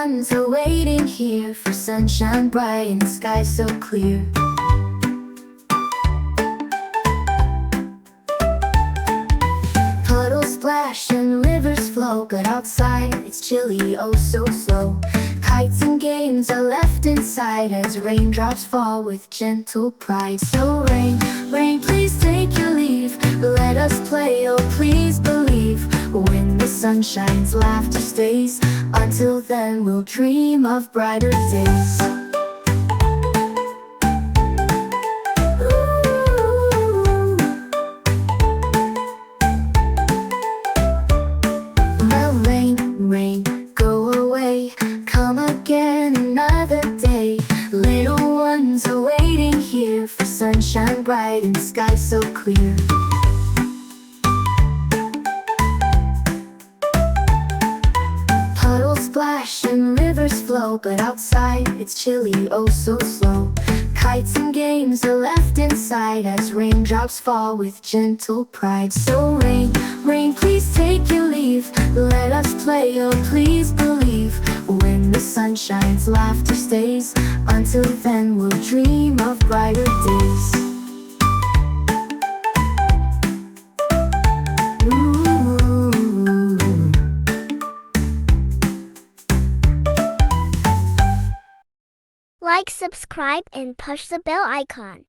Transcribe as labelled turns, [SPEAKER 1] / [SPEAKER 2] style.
[SPEAKER 1] ones are waiting here for sunshine bright and sky so clear. Puddles splash and rivers flow, but outside it's chilly, oh so slow. Kites and games are left inside as raindrops fall with gentle pride. So rain, rain, please take your leave. Let us play, oh please believe. When the sun shines, laughter stays. Until then we'll dream of brighter days. Well, rain, rain, go away. Come again another day. Little ones are waiting here for sunshine bright and sky so clear. Puddles splash and rivers flow, but outside it's chilly, oh so slow. Kites and games are left inside as raindrops fall with gentle pride. So rain, rain, please take your leave. Let us play, oh please believe. When the sun shines, laughter stays. Until then we'll dream of brighter days.
[SPEAKER 2] Like, subscribe, and push the bell icon.